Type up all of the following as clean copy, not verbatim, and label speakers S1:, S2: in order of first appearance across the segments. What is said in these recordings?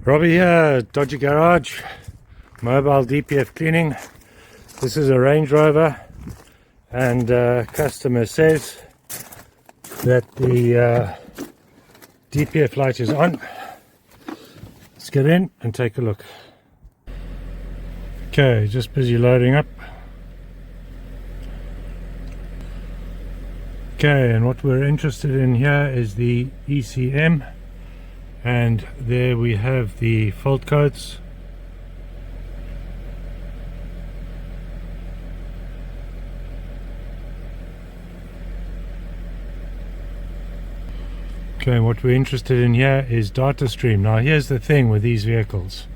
S1: Robbie here, Dodgy Garage, mobile DPF cleaning. This is a Range Rover, and customer says that the DPF light is on. Let's get in and take a look. Okay, just busy loading up. Okay, and what we're interested in here is the ECM, and there we have the fault codes. Okay, what we're interested in here is data stream. Now here's the thing with these vehicles,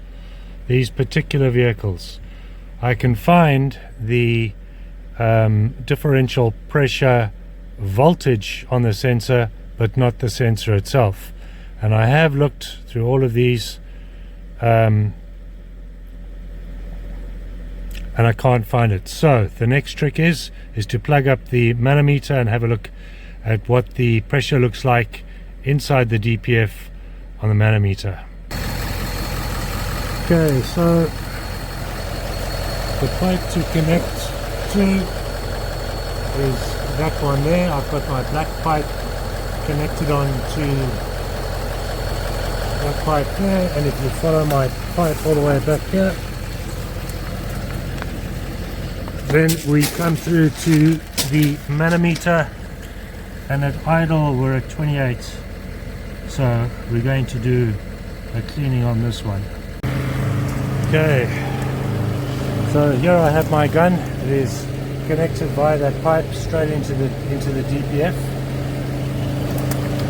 S1: these particular vehicles, I can find the differential pressure voltage on the sensor, but not the sensor itself. And I have looked through all of these and I can't find it. So the next trick is to plug up the manometer and have a look at what the pressure looks like inside the DPF on the manometer. Okay, so the pipe to connect to is that one there. I've got my black pipe connected on to that pipe there, and if you follow my pipe all the way back here, then we come through to the manometer, and at idle we're at 28. So we're going to do a cleaning on this one. Okay, so here I have my gun. It is connected via that pipe straight into the DPF,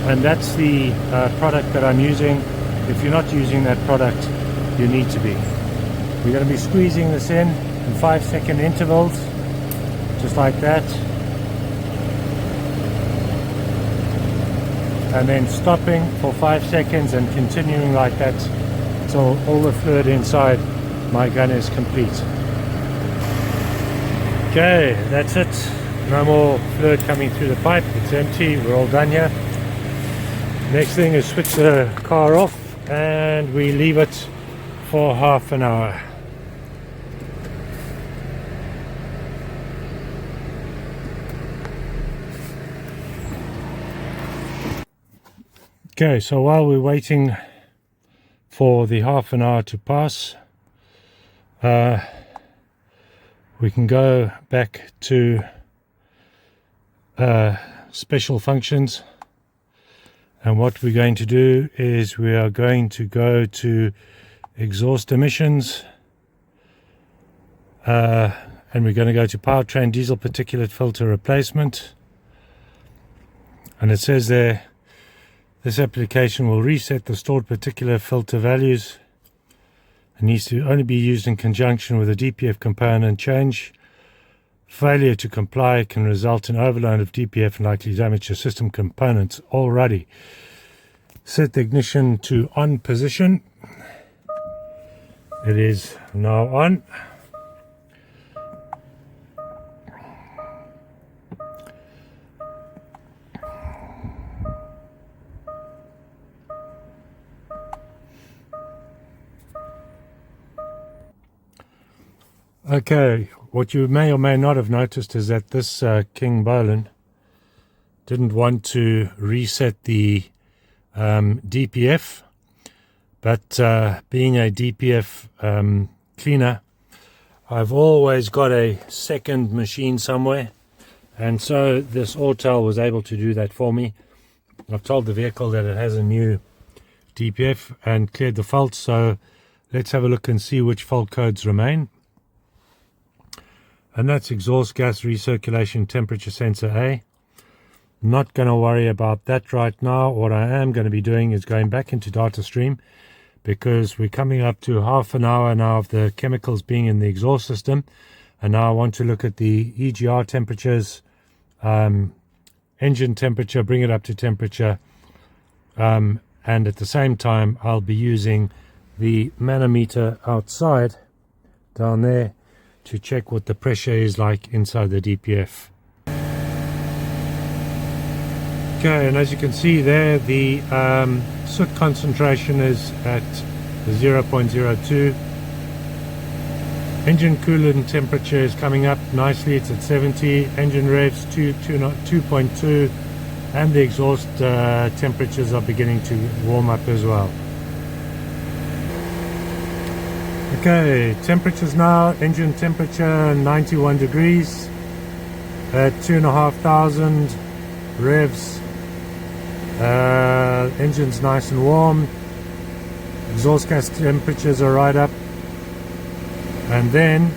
S1: and that's the product that I'm using. If you're not using that product, you need to be. We're going to be squeezing this in 5-second intervals, just like that, and then stopping for 5 seconds and continuing like that until all the fluid inside my gun is complete. Okay, that's it. No more fluid coming through the pipe. It's empty. We're all done here. Next thing is switch the car off and we leave it for half an hour. Okay, so while we're waiting for the half an hour to pass, we can go back to special functions, and what we're going to do is we are going to go to exhaust emissions, and we're going to go to powertrain diesel particulate filter replacement, and it says there, this application will reset the stored particulate filter values and needs to only be used in conjunction with a DPF component change. Failure to comply can result in overload of DPF and likely damage to system components. Alrighty. Set the ignition to on position. It is now on. Okay, what you may or may not have noticed is that this King Bolin didn't want to reset the DPF, but being a DPF cleaner, I've always got a second machine somewhere, and so this Autel was able to do that for me. I've told the vehicle that it has a new DPF and cleared the faults, so let's have a look and see which fault codes remain. And that's exhaust gas recirculation temperature sensor A. Not going to worry about that right now. What I am going to be doing is going back into data stream, because we're coming up to half an hour now of the chemicals being in the exhaust system, and now I want to look at the EGR temperatures, engine temperature, bring it up to temperature, and at the same time I'll be using the manometer outside down there to check what the pressure is like inside the DPF. Okay, and as you can see there, the soot concentration is at the 0.02. Engine coolant temperature is coming up nicely, it's at 70. Engine revs 2.2, and the exhaust temperatures are beginning to warm up as well. Okay, temperatures now. Engine temperature 91 degrees at 2,500 revs. Engine's nice and warm. Exhaust gas temperatures are right up. And then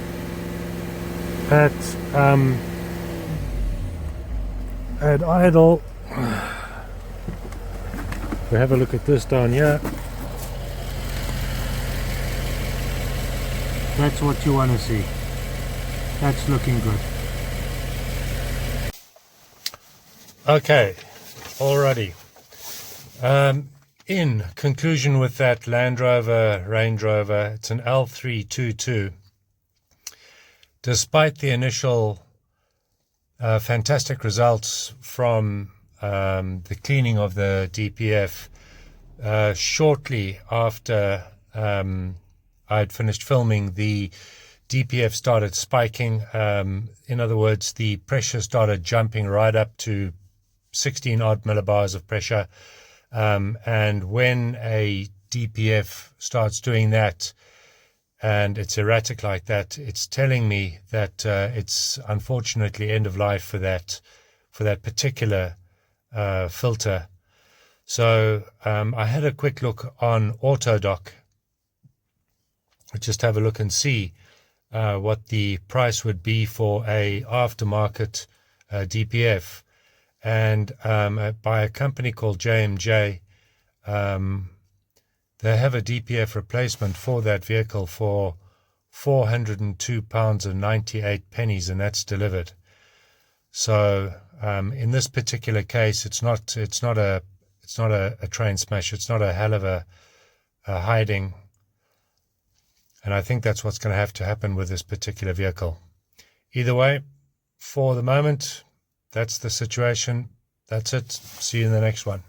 S1: at idle, we have a look at this down here. That's what you want to see. That's looking good. Okay, alrighty. In conclusion with that Land Rover Range Rover, it's an L322. Despite the initial fantastic results from the cleaning of the DPF, shortly after I'd finished filming, the DPF started spiking. In other words, the pressure started jumping right up to 16 odd millibars of pressure. And when a DPF starts doing that, and it's erratic like that, it's telling me that it's unfortunately end of life for that particular filter. So I had a quick look on Autodoc, just have a look and see what the price would be for a aftermarket DPF, and by a company called J&J. They have a DPF replacement for that vehicle for £402.98, and that's delivered. So in this particular case, it's not a train smash. It's not a hell of a hiding, and I think that's what's going to have to happen with this particular vehicle. Either way, for the moment, that's the situation. That's it. See you in the next one.